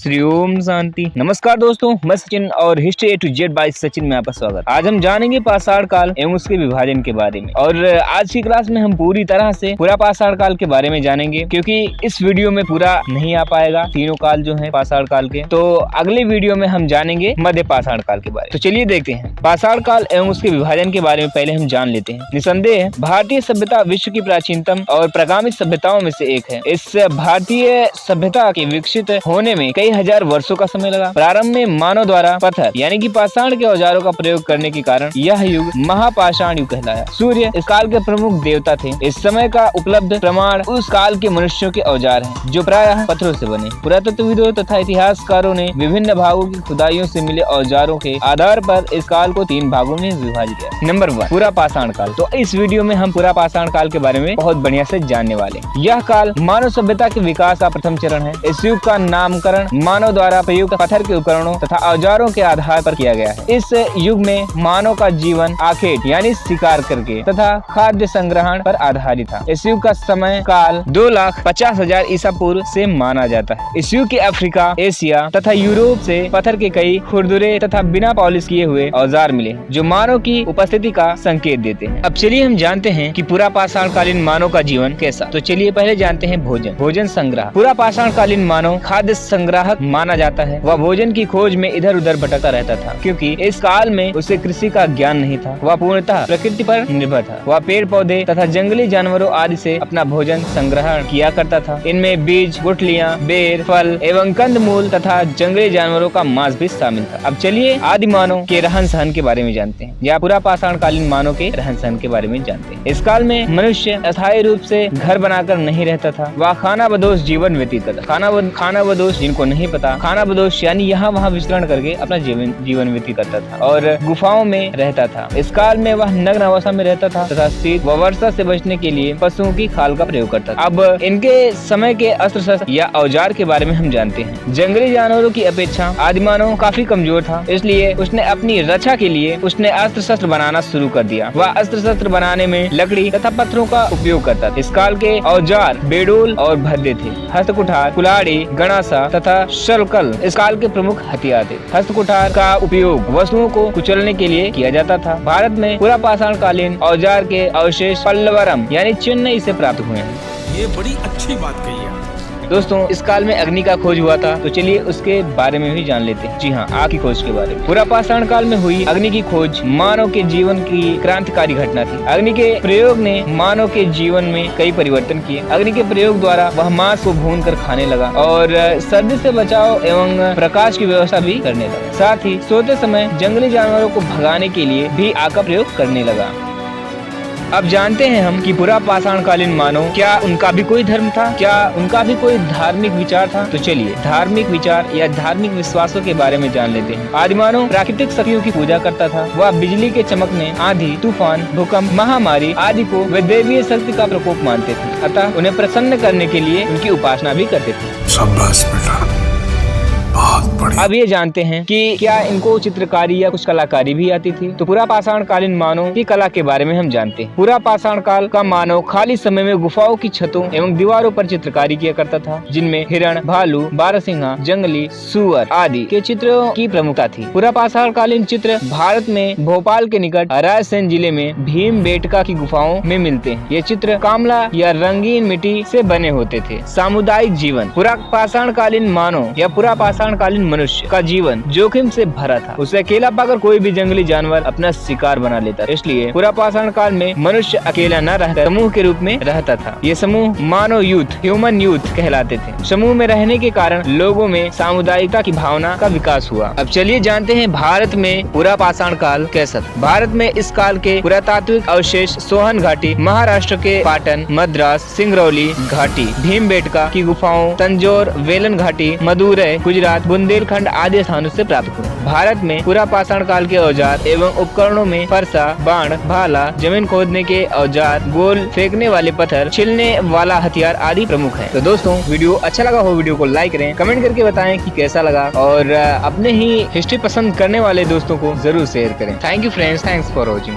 श्री ओम शांति। नमस्कार दोस्तों, मैं सचिन और history A to Z by Sachin में आपका स्वागत। आज हम जानेंगे पाषाण काल एवं उसके विभाजन के बारे में। और आज की क्लास में हम पूरी तरह से पूरा पाषाण काल के बारे में जानेंगे, क्योंकि इस वीडियो में पूरा नहीं आ पाएगा तीनों काल जो है पाषाण काल के। तो अगले वीडियो में हम जानेंगे मध्य पाषाण काल के बारे में। तो चलिए देखते हैं पाषाण काल एवं उसके विभाजन के बारे में। पहले हम जान लेते हैं। निसंदेह भारतीय सभ्यता विश्व की प्राचीनतम और प्रगामी सभ्यताओं में से एक है। इस भारतीय सभ्यता के विकसित होने में कई हजार वर्षों का समय लगा। प्रारंभ में मानव द्वारा पत्थर यानी कि पाषाण के औजारों का प्रयोग करने के कारण यह युग महापाषाण युग कहलाया। सूर्य इस काल के प्रमुख देवता थे। इस समय का उपलब्ध प्रमाण उस काल के मनुष्यों के औजार हैं, जो प्रायः पत्थरों से बने। पुरातत्वविदों तथा इतिहासकारों ने विभिन्न भागों की खुदाइयों से मिले औजारों के आधार पर इस काल को 3 भागों में विभाजित किया। नंबर 1, पूरा पाषाण काल। तो इस वीडियो में हम पूरा पाषाण काल के बारे में बहुत बढ़िया से जानने वाले। यह काल मानव सभ्यता के विकास का प्रथम चरण है। इस युग का नामकरण मानव द्वारा प्रयुक्त पत्थर के उपकरणों तथा औजारों के आधार पर किया गया है। इस युग में मानव का जीवन आखेट यानी शिकार करके तथा खाद्य संग्रहण पर आधारित था। इस युग का समय काल 2,50,000 ईसा पूर्व से माना जाता है। इस युग के अफ्रीका, एशिया तथा यूरोप से पत्थर के कई खुरदुरे तथा बिना पॉलिश किए हुए औजार मिले, जो मानव की उपस्थिति का संकेत देते हैं। अब चलिए हम जानते हैं कि पूरा पाषाण कालीन मानव का जीवन कैसा। तो चलिए पहले जानते हैं भोजन संग्रह। पूरा पाषाण कालीन मानव खाद्य संग्राहक माना जाता है। वह भोजन की खोज में इधर उधर भटकता रहता था, क्योंकि इस काल में उसे कृषि का ज्ञान नहीं था। वह पूर्णतः प्रकृति पर निर्भर था। वह पेड़ पौधे तथा जंगली जानवरों आदि से अपना भोजन संग्रहण किया करता था। इनमें बीज, गुठलियाँ, बेर, फल एवं कंद मूल तथा जंगली जानवरों का मांस भी शामिल था। अब चलिए आदि मानव के रहन सहन के बारे में जानते हैं, या पूरा पाषाण कालीन मानव के रहन सहन के बारे में जानते हैं। इस काल में मनुष्य अस्थायी रूप से घर बनाकर नहीं रहता था। वह खानाबदोश जीवन व्यतीत करता। खानाबदोश जिनको नहीं पता, खानाबदोश यानी यहाँ वहाँ विचरण करके अपना जीवन व्यतीत करता था और गुफाओं में रहता था। इस काल में वह नग्न अवस्था में रहता था तथा शीत व वर्षा से बचने के लिए पशुओं की खाल का प्रयोग करता था। अब इनके समय के अस्त्र शस्त्र या औजार के बारे में हम जानते हैं। जंगली जानवरों की अपेक्षा आदिमानव काफी कमजोर था, इसलिए उसने अपनी रक्षा के लिए अस्त्र शस्त्र बनाना शुरू कर दिया। वह अस्त्र शस्त्र बनाने में लकड़ी तथा पत्थरों का उपयोग करता था। इस काल के औजार बेडोल और भद्दे थे। हस्तकुठार, कुल्हाड़ी, गणासा तथा शलकल इस काल के प्रमुख हथियार थे। हस्तकुठार का उपयोग वस्तुओं को कुचलने के लिए किया जाता था। भारत में पूरा पाषाण कालीन औजार के अवशेष पल्लवरम यानी चेन्नई से प्राप्त हुए हैं। ये बड़ी अच्छी बात कही है दोस्तों। इस काल में अग्नि का खोज हुआ था, तो चलिए उसके बारे में भी जान लेते हैं। जी हाँ, आग की खोज के बारे में। पूरा पाषाण काल में हुई अग्नि की खोज मानव के जीवन की क्रांतिकारी घटना थी। अग्नि के प्रयोग ने मानव के जीवन में कई परिवर्तन किए। अग्नि के प्रयोग द्वारा वह मांस को भून कर खाने लगा और सर्दी से बचाव एवं प्रकाश की व्यवस्था भी करने लगा। साथ ही सोते समय जंगली जानवरों को भगाने के लिए भी आग का प्रयोग करने लगा। अब जानते हैं हम कि पूरा पाषाण कालीन मानव, क्या उनका भी कोई धर्म था, क्या उनका भी कोई धार्मिक विचार था। तो चलिए धार्मिक विचार या धार्मिक विश्वासों के बारे में जान लेते हैं। आदिमानव प्राकृतिक शक्तियों की पूजा करता था। वह बिजली के चमकने, आंधी, तूफान, भूकंप, महामारी आदि को वे दैवीय शक्ति का प्रकोप मानते थे, अतः उन्हें प्रसन्न करने के लिए उनकी उपासना भी करते थे। शाबाश बेटा, बहुत बढ़िया। अब ये जानते हैं कि क्या इनको चित्रकारी या कुछ कलाकारी भी आती थी। तो पूरा पाषाण कालीन मानव की कला के बारे में हम जानते हैं। पूरा पाषाण काल का मानव खाली समय में गुफाओं की छतों एवं दीवारों पर चित्रकारी किया करता था, जिनमें हिरण, भालू, बारहसिंहा, जंगली सुअर आदि के चित्रों की प्रमुखता थी। पूरा पाषाण कालीन चित्र भारत में भोपाल के निकट रायसेन जिले में भीमबेटका की गुफाओं में मिलते हैं। ये चित्र कामला या रंगीन मिट्टी से बने होते थे। सामुदायिक जीवन। पूरा पाषाण कालीन मानव या पूरा पाषाण कालीन मनुष्य का जीवन जोखिम से भरा था। उसे अकेला पाकर कोई भी जंगली जानवर अपना शिकार बना लेता, इसलिए पूरा पाषाण काल में मनुष्य अकेला न रहकर समूह के रूप में रहता था। ये समूह मानव यूथ, ह्यूमन यूथ कहलाते थे। समूह में रहने के कारण लोगों में सामुदायिकता की भावना का विकास हुआ। अब चलिए जानते हैं भारत में पूरा पाषाण काल कैसा था। भारत में इस काल के पुरातात्विक अवशेष सोहन घाटी, महाराष्ट्र के पाटन, मद्रास, सिंगरौली घाटी, भीमबेटका की गुफाओं, तंजौर, वेलन घाटी, मदुरै, गुजरात, बुंदेलखंड आदि स्थानों से प्राप्त हुए। भारत में पूरा पाषाण काल के औजार एवं उपकरणों में फरसा, बाण, भाला, जमीन खोदने के औजार, गोल फेंकने वाले पत्थर, छिलने वाला हथियार आदि प्रमुख है। तो दोस्तों, वीडियो अच्छा लगा हो वीडियो को लाइक करें, कमेंट करके बताएं कि कैसा लगा और अपने ही हिस्ट्री पसंद करने वाले दोस्तों को जरूर शेयर करें। Thank you friends, thanks for watching.